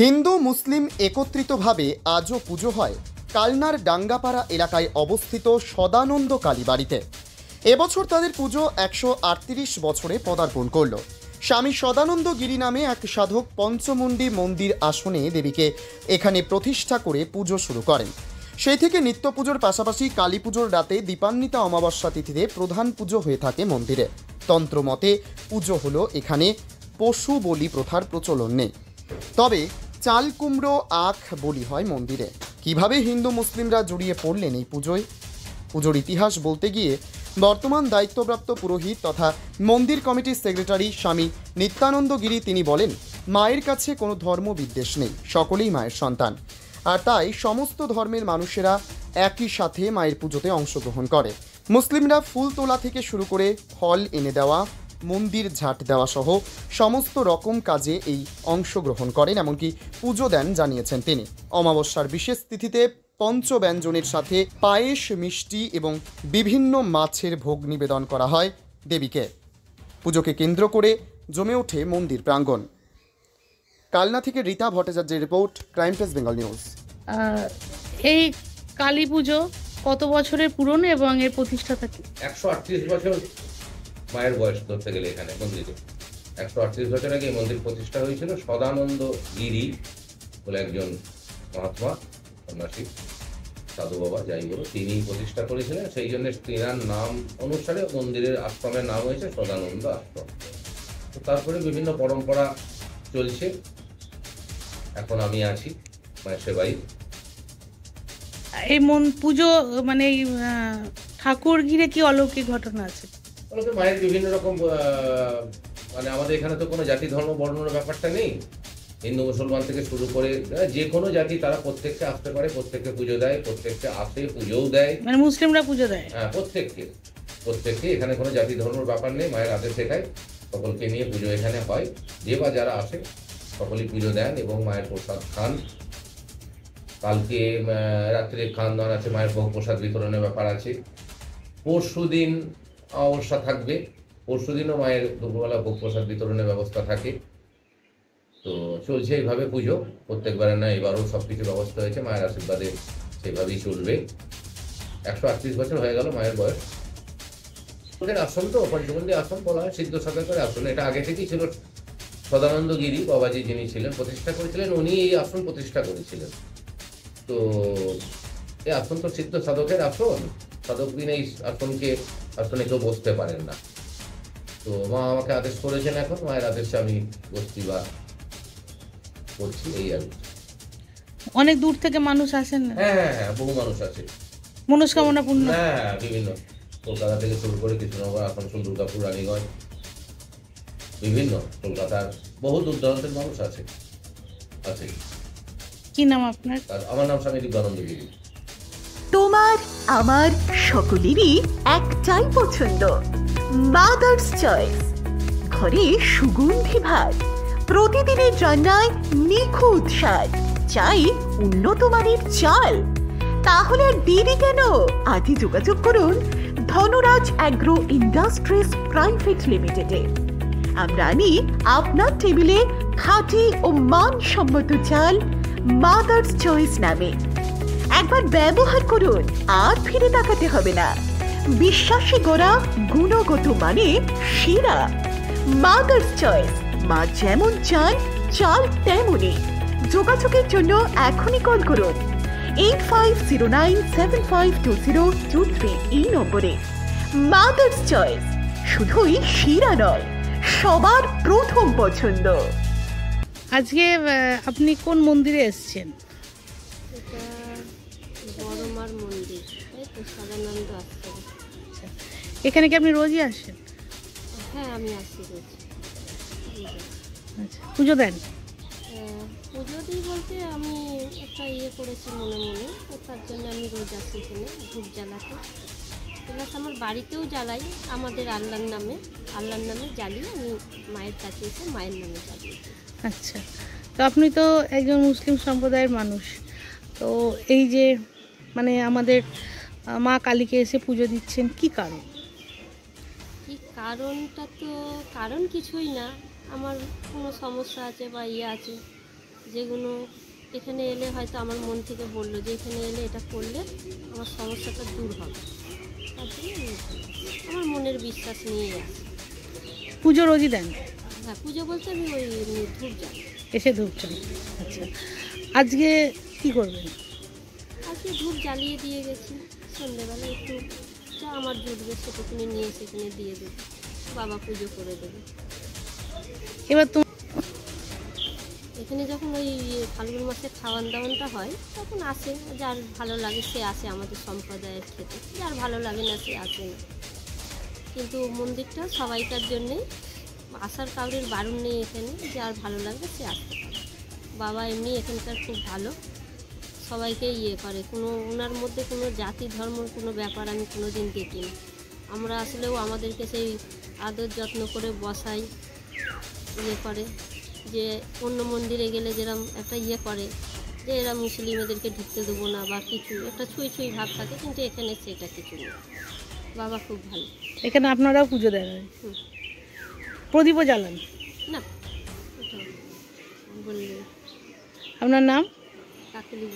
হিন্দু মুসলিম একত্রিতভাবে আজও পুজো হয় কালনার ডাঙ্গাপাড়া এলাকায় অবস্থিত সদানন্দ কালীবাড়িতে। এবছর তাদের পুজো 138 বছরে পদার্পণ করল। স্বামী সদানন্দ গিরি নামে এক সাধক পঞ্চমুণ্ডী মন্দির আসনে দেবীকে এখানে প্রতিষ্ঠা করে পুজো শুরু করেন। সেই থেকে নিত্য পুজোর পাশাপাশি কালী পুজোর রাতে দীপান্বিতা অমাবস্যা তিথিতে প্রধান পুজো হয়ে থাকে মন্দিরে। তন্ত্রমতে পুজো হলো এখানে পশু বলি প্রথার প্রচলন নেই, তবে চাল কুমড়ো আখ বলি হয় মন্দিরে। কিভাবে হিন্দু মুসলিমরা জড়িয়ে পড়লেন এই পুজোয়? পুজোর ইতিহাস বলতে গিয়ে বর্তমান দায়িত্বপ্রাপ্ত পুরোহিত তথা মন্দির কমিটির সেক্রেটারি স্বামী নিত্যানন্দ গিরি তিনি বলেন, মায়ের কাছে কোনো ধর্ম বিদ্বেষ নেই, সকলেই মায়ের সন্তান, আর তাই সমস্ত ধর্মের মানুষেরা একই সাথে মায়ের পুজোতে অংশগ্রহণ করে। মুসলিমরা ফুল তোলা থেকে শুরু করে ফল এনে দেওয়া, মন্দির ঝাঁট দেওয়া সহ সমস্ত রকম কাজে এই অংশগ্রহণ করেন, এমনকি পুজো দেন জানিয়েছেন তিনি। অমাবস্যার বিশেষ তিথিতে পঞ্চব্যঞ্জনের সাথে পায়েস, মিষ্টি এবং বিভিন্ন মাছের ভোগ নিবেদন করা হয় দেবীকে। পুজোকে কেন্দ্র করে জমে ওঠে মন্দির প্রাঙ্গণ। কালনা থেকে রীতা ভট্টাচার্যের report, crime press Bengal news. এই কালী পুজো কত বছরের পুরনো এবং এর প্রতিষ্ঠাতা কি? 138 বছর মায়ের বয়স ধরতে গেলে এখানে মন্দিরে 138 বছর আগে মন্দির প্রতিষ্ঠা হয়েছিল। সদানন্দ গিরি বলে একজন মহাত্মা, সন্ন্যাসী, সাধু বাবা যাই বলো, তিনি প্রতিষ্ঠা করেছিলেন। সেই জন্য তিনার নাম অনুসারে মন্দিরের আশ্রমের নাম হয়েছে সদানন্দ আশ্রম। তো তারপরে বিভিন্ন পরম্পরা চলছে। এখন আমি আছি মায়ের সেবাই। এই পুজো মানে ঠাকুর ঘিরে কি অলৌকিক ঘটনা আছে? মায়ের বিভিন্ন রকম মানে আমাদের এখানে তো কোনো জাতি ধর্ম বর্ণনার ব্যাপারটা নেই। হিন্দু মুসলমান থেকে শুরু করে যে কোনো জাতি তারা প্রত্যেককে আসতে পারে, প্রত্যেককে পুজো দেয়, প্রত্যেককে আসে, পুজোও দেয়। মানে মুসলিমরা পুজো দেয়? হ্যাঁ, প্রত্যেককে এখানে কোনো জাতি ধর্মের ব্যাপার নেই। মায়ের আদেশ শেখায়, সকলকে নিয়ে পুজো এখানে হয়। যে বা যারা আসে সকলেই পুজো দেন এবং মায়ের প্রসাদ খান। কালকে রাত্রে খান দান আছে, মায়ের ভোগ প্রসাদ বিতরণের ব্যাপার আছে। পরশু দিন অমাবস্যা থাকবে, পরশু দিনও মায়ের দুপুরবেলা ভোগ প্রসাদ বিতরণের ব্যবস্থা থাকে। তো চলছে এইভাবে পুজো, প্রত্যেকবারে না এবারও সব কিছু ব্যবস্থা হয়েছে। মায়ের আশীর্বাদে সেইভাবেই চলবে। 138 বছর হয়ে গেল মায়ের বয়স। ওদের আসন তো পঞ্চমন্ডী আসন বলা হয়, সিদ্ধ সাধকের আসন। এটা আগে থেকেই ছিল। সদানন্দ গিরি বাবাজি যিনি ছিলেন প্রতিষ্ঠা করেছিলেন, উনি এই আসন প্রতিষ্ঠা করেছিলেন। তো এই আসন তো সিদ্ধ সাধকের আসন, সাধক দিন এই আসনে কেউ বসতে পারেন না। তো মা আমাকে আদেশ করেছেন, এখন মায়ের আদেশে আমি বসছি বা করছি, এই আর। অনেক দূর থেকে মানুষ আসেন? হ্যাঁ, বহু মানুষ আছে। মনস্কামনা পূর্ণ? হ্যাঁ, বিভিন্ন কলকাতা থেকে শুরু করে কৃষ্ণনগর, আসানসোল, দুর্গাপুর, রানীগঞ্জ, বিভিন্ন কলকাতার বহু দূর দূরান্তের মানুষ আছে। কি নাম আপনার? আমার নাম স্বামী দিব্যানন্দ গিরি। তোমার আমার সকলেরই একটাই পছন্দ, মাদার্স চয়েস। ঘরে সুগন্ধি ভাত, প্রতিদিনের রান্নায় নিখুঁত স্বাদ, চাই উন্নত মানের চাল। তাহলে আর দেরি কেন? আজই যোগাযোগ করুন ধনরাজ অ্যাগ্রো ইন্ডাস্ট্রিজ প্রাইভেট লিমিটেডে। আমরা আনি আপনার টেবিলে খাঁটি ও মানসম্মত চাল মাদার্স চয়েস নামে। একবার ব্যবহার করুন, আর ফিরে তাকাতে হবে না। বিশ্বাসী গোড়া, গুণগত মানে সেরা। মাদার্স চয়েস, মা যেমন চান চাল তেমনই। যোগাযোগের জন্য এখনই কল করুন 8509752023 এই নম্বরে। মাদার্স চয়েস শুধুই সেরা নয়, সবার প্রথম পছন্দ। আজকে আপনি কোন মন্দিরে এসেছেন? এটা বড়মার মন্দির, এই তো সদানন্দ আশ্রম। এখানে কি আপনি রোজই আসেন? হ্যাঁ, আমি আসি রোজ। আচ্ছা, পুজো দেন? পুজো দিই বলতে আমি একটা করেছি মনে মনে, তো তার জন্য আমি রোজ আসি এখানে ধূপ জ্বালাতে। প্লাস আমার বাড়িতেও জ্বালাই, আমাদের আল্লাহর নামে জ্বালিয়ে আমি মায়ের কাছে এসে মায়ের নামে জ্বালিয়ে। আচ্ছা, তো আপনি তো একজন মুসলিম সম্প্রদায়ের মানুষ, তো এই যে মানে আমাদের মা কালীকে এসে পুজো দিচ্ছেন, কি কারণ? কি কারণটা তো কারণ কিছুই না, আমার কোনো সমস্যা আছে বা আছে, যেগুলো এখানে এলে হয়তো আমার মন থেকে বললো যে এখানে এলে এটা করলে আমার সমস্যাটা দূর হবে, তার জন্য আমি এখানে আসি। আমার মনের বিশ্বাস নিয়েই আসি। পুজো রোজই দেন? হ্যাঁ, পুজো বলতে আমি ওই ধূপ জ্বালাই। এসে ধূপ চান? আচ্ছা, আজকে কি করবেন? আজকে ধূপ জ্বালিয়ে দিয়ে গেছি, সন্ধ্যেবেলা একটু যা আমার জুটবে সেটুকুনি নিয়ে সেখানে দিয়ে দেবো, বাবা পুজো করে দেবে। এবার তো এখানে যখন ওই ফাল্গুন মাসে খাওয়ান দাওয়ানটা হয় তখন আসে, যার ভালো লাগে সে আসে আমাদের সম্প্রদায়ের খেতে, যার ভালো লাগে না সে আসে না। কিন্তু মন্দিরটা সবাইকার জন্যে, আসার কাউরের বারণ নেই এখানে, যার ভালো লাগবে সে আসতে পারে। বাবা এমনি এখানকার খুব ভালো, সবাইকে করে, ওনার মধ্যে কোনো জাতি ধর্মর কোনো ব্যাপার আমি কোনো দিন দেখিনি। আমরা আসলেও আমাদেরকে সেই আদর যত্ন করে বসাই, করে যে অন্য মন্দিরে গেলে যেরকম একটা করে যে এরা মুসলিমেদেরকে ঢুকতে দেবো না বা কিছু একটা ছুঁই ছুঁই ভাব থাকে, কিন্তু এখানে সেটা কিছু নেই। বাবা খুব ভালো। এখানে আপনারাও পুজো দেন? হুম। প্রদীপও জ্বালান? না, ওটা বললে আপনার নাম? কাকলি।